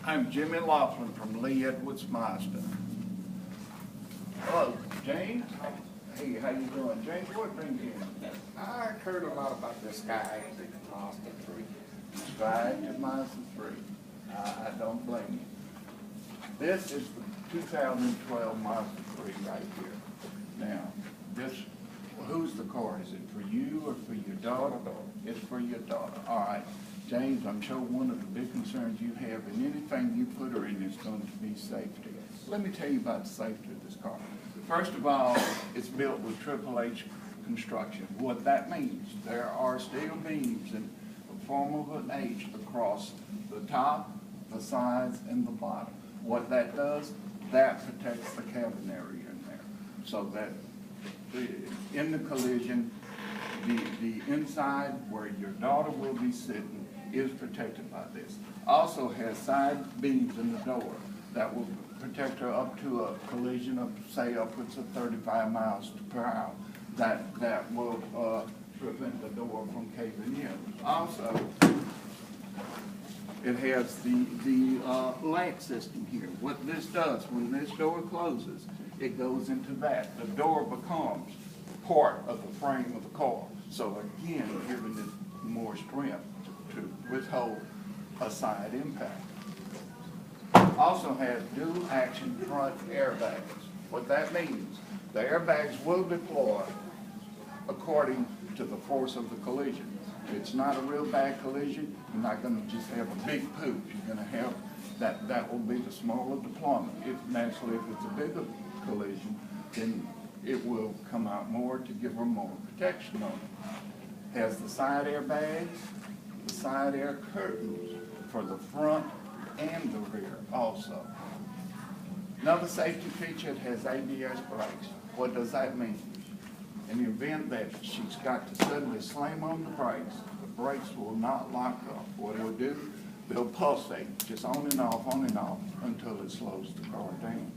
I'm Jimmy Laughlin from Lee Edwards Mazda. Hello, James. Hey, how you doing? James, what brings you in? I heard a lot about the SKYACtIV MAZDA3. SKYACtIV Mazda 3. I don't blame you. This is the 2012 Mazda 3 right here. Now, who's the car? Is it for you or for your daughter? It's for your daughter. All right. James, I'm sure one of the big concerns you have in anything you put her in is going to be safety. Let me tell you about the safety of this car. First of all, it's built with Triple H construction. What that means, there are steel beams in the form of an H across the top, the sides, and the bottom. What that does, that protects the cabin area in there, so that in the collision, the inside where your daughter will be sitting is protected by this. Also has side beams in the door that will protect her up to a collision of, say, upwards of 35 miles per hour. That will prevent the door from caving in. Also, it has the lamp system here. What this does, when this door closes, it goes into that. The door becomes part of the frame of the car. So again, giving it more strength to withhold a side impact. Also has dual action front airbags. What that means, the airbags will deploy according to the force of the collision. If it's not a real bad collision, you're not going to just have a big poop. You're going to have that will be the smaller deployment. If naturally, if it's a bigger collision, then it will come out more to give her more protection on it. Has the side airbags, the side air curtains for the front and the rear also. Another safety feature, it has ABS brakes. What does that mean? In the event that she's got to suddenly slam on the brakes will not lock up. What it will do, they'll pulsate just on and off until it slows the car down.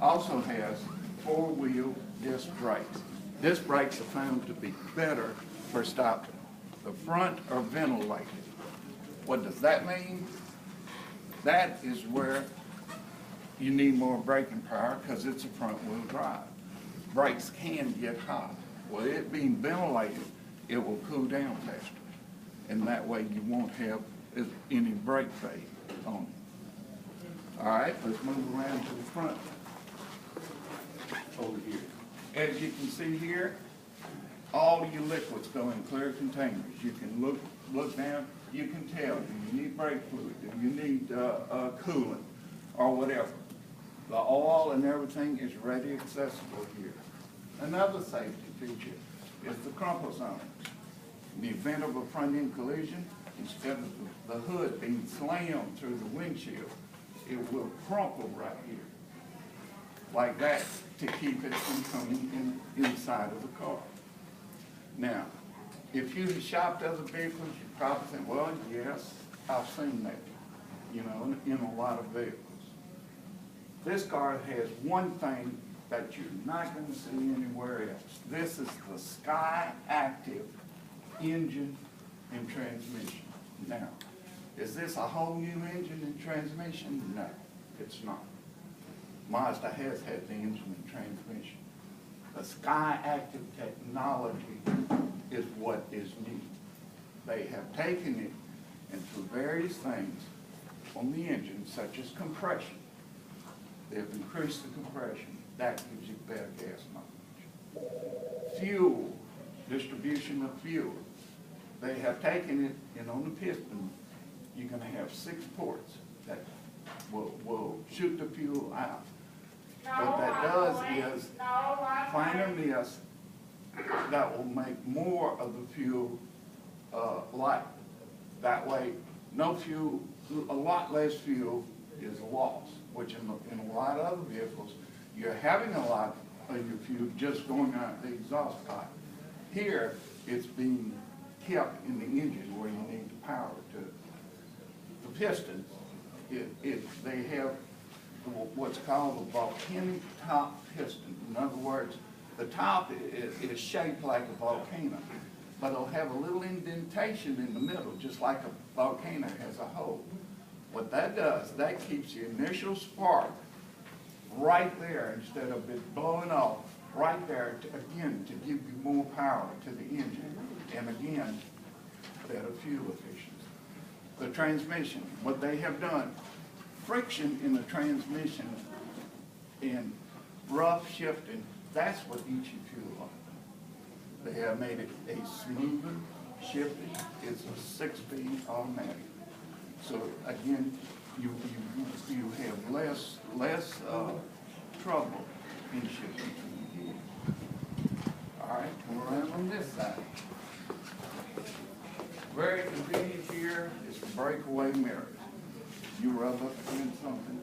Also has four-wheel disc brakes. Disc brakes are found to be better for stopping. The front are ventilated. What does that mean? That is where you need more braking power because it's a front-wheel drive. Brakes can get hot. Well, it being ventilated, it will cool down faster. And that way you won't have any brake fade on it. All right, let's move around to the front over here. As you can see here, all your liquids go in clear containers. You can look down, you can tell, do you need brake fluid, do you need coolant, or whatever. The oil and everything is ready accessible here. Another safety feature is the crumple zone. In the event of a front-end collision, instead of the hood being slammed through the windshield, it will crumple right here, like that, to keep it from coming inside of the car. Now, if you have shopped other vehicles, you probably think, well, yes, I've seen that, you know, in a lot of vehicles. This car has one thing that you're not going to see anywhere else. This is the SKYACtIV engine and transmission. Now, is this a whole new engine and transmission? No, it's not. Mazda has had the engine and transmission. The SKYACtIV technology is what is new. They have taken it and through various things on the engine, such as compression. They have increased the compression. That gives you better gas mileage. Fuel, distribution of fuel. They have taken it, and on the piston, you're going to have 6 ports that will shoot the fuel out. What that does is finer mist that will make more of the fuel light. That way, no fuel, a lot less fuel is lost, which in a lot of other vehicles, you're having a lot of your fuel just going out the exhaust pipe. Here, it's being kept in the engine where you need the power to. The pistons, they have what's called a volcanic top piston. In other words, the top is shaped like a volcano, but it'll have a little indentation in the middle, just like a volcano has a hole. What that does, that keeps the initial spark right there instead of it blowing off, right there, again, to give you more power to the engine. And again, better fuel efficiency. The transmission, what they have done, friction in the transmission in rough shifting, that's what eats your fuel up. They have made it a smoother shifting. It's a 6-speed automatic. So again, you have less trouble in shifting to the gear. All right, come around on this side. Very convenient here is breakaway mirrors. You rub up against something,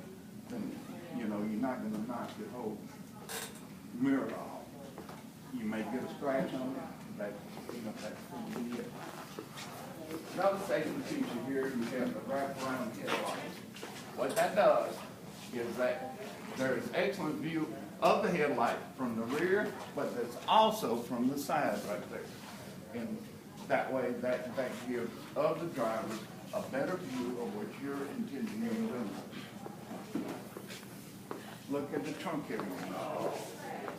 then you know you're not going to knock your whole mirror off. You may get a scratch on it, that's pretty good. Another safety feature here, you have the wraparound headlights. What that does is that there is excellent view of the headlight from the rear, but there's also from the side right there. And that way, that gives other drivers a better view of what you're intending on doing. Look at the trunk area.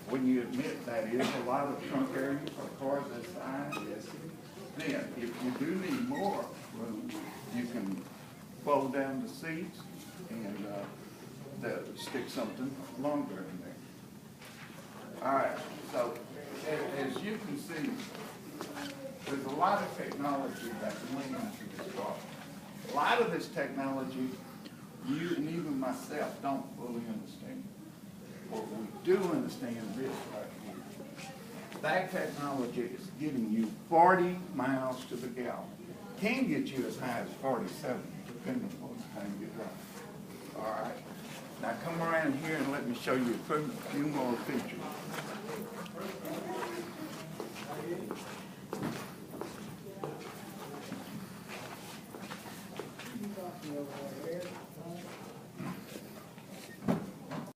When you admit that is a lot of trunk area for cars that size, yes. Then, if you do need more room, you can fold down the seats and stick something longer in there. All right, so as you can see, there's a lot of technology that went into this car. A lot of this technology, you and even myself don't fully understand. What we do understand this right here. That technology is getting you 40 miles to the gallon. Can get you as high as 47, depending on the time you drive. All right. Now come around here and let me show you a few more features.